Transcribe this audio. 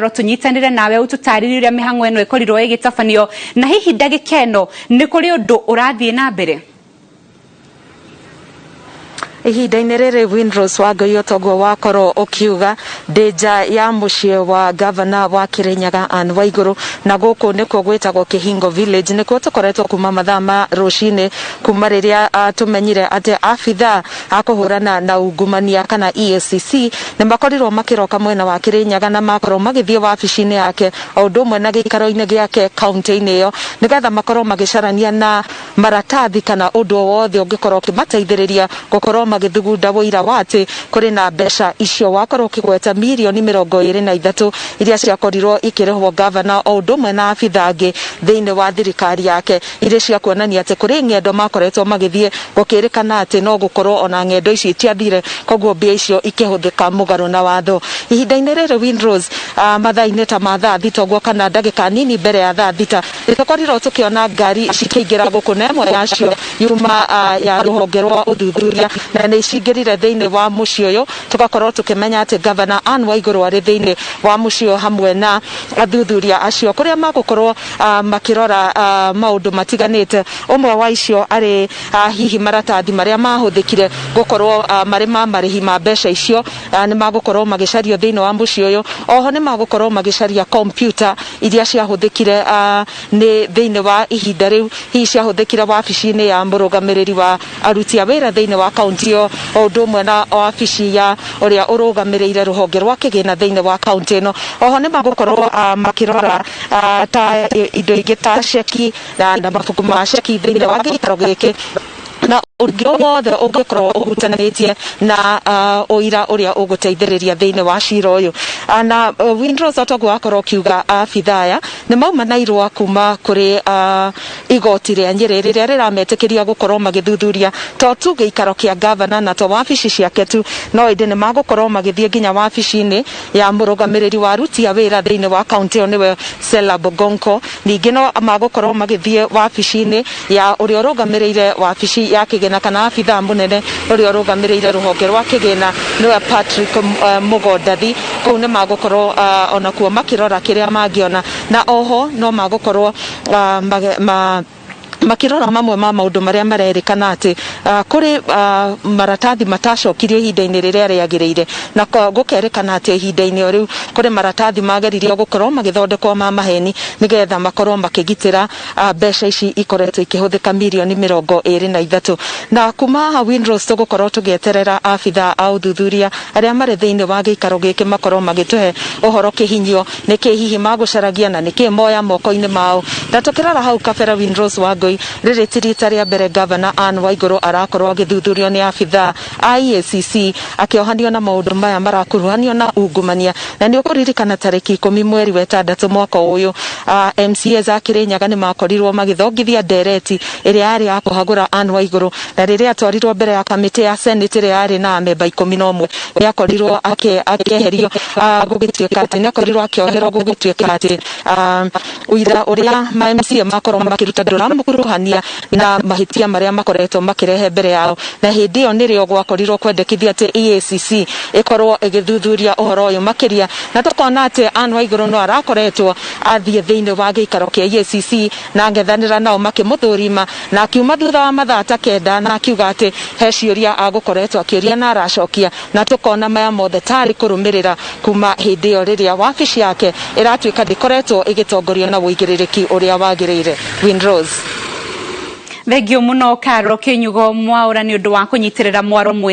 tunyitanire nawe ututaririre mihango eno ikorirwo igitafanio na hihi ndagikeno ni kuri undu urathie na mbere ihinda-inĩ rĩrĩ Windrose Wangui ũtongo wakoro ukiuga ndeja ya muciĩ wa governor wa Kirinyaga Anne Waiguru na gũkũ nĩkuo gwĩtagwo Kihingo Village nĩkuo tũkoretwo kuma mathaa ma rũcinĩ kuma rĩrĩa tumenyire atĩ abitha akũhũrana na ungumania kana EACC nĩ makorirwo makiroka mwena wa Kirinyaga na makorwo magĩthiĩ wabici-inĩ yake o ũndũ ũmwe na gĩikaro-inĩ gĩake kaunti-inĩ ĩyo nĩgetha makorwo magĩcarania na maratathi kana ũndũ wothe ũngĩkorwo ũkĩmateithĩrĩria gũkorwo magithugunda wĩira wa atĩ kũrĩ na mbeca icio wakorwo kĩgweta mirioni 23 iria ciakorirwo ikĩrĩhwo governor o ũndũ ũmwe na abitha angĩ thĩinĩ wa thirikari yake iria ciakuonania atĩ kũrĩ ng'endo makoretwo magĩthiĩ gũkĩrĩkana atĩ no gũkorwo ona ng'endo ici itiathire koguo mbia icio ikĩhũthĩka mũgarũ na watho ihinda-inĩ rĩrĩ Windrose mathaa-inĩ ta ma thaa thita ũguo kana ndagĩka nini mbere ya thaa thita nĩtũkorirwo tũkĩona ngari cikĩingĩra gũkũ na ĩmwe yacio yuma ya rũhonge rwa ũthuthuria na nĩ cingĩrire thĩinĩ wa mũciĩ ũyũ tugakorwo tukĩmenya atĩ governor Anne Waiguru arĩ thĩinĩ wa mũciĩ ũyũ hamwe na athuthuria acio kũrĩa magũkorwo makĩrora maũndũ matiganĩte ũmwe wa icio arĩ hihi maratathi marĩa mahũthĩkire gũkorwo marĩ ma marĩhi ma mbeca icio nĩ magũkorwo magĩcario thĩinĩ wa mũciĩ ũyũ oho nĩ magũkorwo magĩcaria kompiuta iria ciahũthĩkire nĩ thĩinĩ wa ihinda rĩu hihi ciahũthĩkire wabici-inĩ ya mũrũgamĩrĩri wa aruti a wĩra thĩinĩ wa kaunti ĩyo o ũndũ ũmwe na wabici ya ũrĩa ũrũgamĩrĩire rũhonge rwa kĩgĩna thĩinĩ wa kaunti ĩno oho nĩ magũkorwo makĩrora ta indo ingĩ ta ceki na mabuku ma ceki thĩinĩ wa gĩikaro gĩkĩ na ũndũ wothe ũngĩkorwo ũhutanĩtie na ũira ũrĩa ũgũteithĩrĩria thĩinĩ wa cira ũyũ na Windrose ũtongo wakorwo kiuga abitha aya nĩ mauma na irũa kuma kũrĩ igoti rĩa Nyĩrĩ rĩrĩa rĩrametĩkĩria gũkorwo magĩthuthuria to tu gĩikaro kĩa governor na to wabici ciake tu no ĩndĩ nĩ magũkorwo magĩthiĩ nginya wabici-inĩ ya mũrũgamĩrĩri wa aruti a wĩra thĩinĩ wa kaunti ĩyo nĩwe Stella Bogonko ningĩ no magũkorwo magĩthiĩ wabici-inĩ ya ũrĩa ũrũgamĩrĩire wabici ya kĩgĩna kana abitha mũnene ũrĩa ũrũgamĩrĩire rũhonge rwa kĩgĩna nĩwe Patrick Mugondathi kũu nĩ magũkorwo onakuo makĩrora kĩrĩa mangĩona na oho no magũkorwo makirora mamwe ma maũndũ marĩa marerĩkana atĩ kũrĩ maratathi matacokirio ihinda-inĩ rĩrĩa rĩagĩrĩire na gũkerĩkana atĩ ihinda-inĩ rĩu kũrĩ maratathi mageririo gũkorwo magĩthondekwo ma maheni nĩgetha makorwo makĩgitĩra mbeca ici ikoretwo ikĩhũthĩka mirioni 23 na kuma haha Windrose tũgũkorwo tũgĩeterera abitha a ũthuthuria arĩa marĩ thĩinĩ wa gĩikaro gĩkĩ makorwo magĩtũhe ũhoro kĩhinyio nĩkĩ hihi magũcaragia na nĩkĩ moya moko-inĩ mao na tũkĩrora hau kabere Windrose Wangui rĩrĩ ti rita rĩa mbere governor Anne Waiguru arakorwo agĩthuthurio nĩ abitha a EACC akĩohanio na maũndũ maya marakuruhanio na ungumania na nĩ ũkũririkana tarĩki 10 mweri wa 6 mwaka ũyũ MCAs a Kirinyaga nĩ makorirwo magĩthongithia ndereti ĩrĩa yarĩ ya kũhagũra Anne Waiguru na rĩrĩa atwarirwo mbere ya kamĩtĩ ya Senate ĩrĩa yarĩ na amemba 11 nĩ akorirwo akĩeherio gũgĩtuĩka atĩ nĩ akorirwo akĩoherwo gũgĩtuĩka atĩ ũira ũrĩa ma MCA makorwo makĩruta ndũramũkuruhania na mahĩtia marĩa makoretwo makĩrehe mbere yao na hĩndĩ ĩyo nĩrĩo gwakorirwo kwendekithia atĩ EACC ĩkorwo ĩgĩthuthuria ũhoro ũyũ makĩria na tũkona atĩ Anne Waiguru no arakoretwo athiĩ thĩinĩ wa gĩikaro kĩa EACC na ngethanĩra nao makĩmũthũrima na akiuma thutha wa mathaa ta 9 na akiuga atĩ he ciũria agũkoretwo akĩũria na aracokia na tũkona maya mothe tarĩ kũrũmĩrĩra kuma hĩndĩ ĩyo rĩrĩa wabici yake ĩratuĩka ndĩkoretwo ĩgĩtongorio na wũigĩrĩrĩki ũrĩa wagĩrĩire Windrose thengio mũno Karo Kĩnyugo Mwaũra nĩ ũndũ wa kũnyitĩrĩra mwaro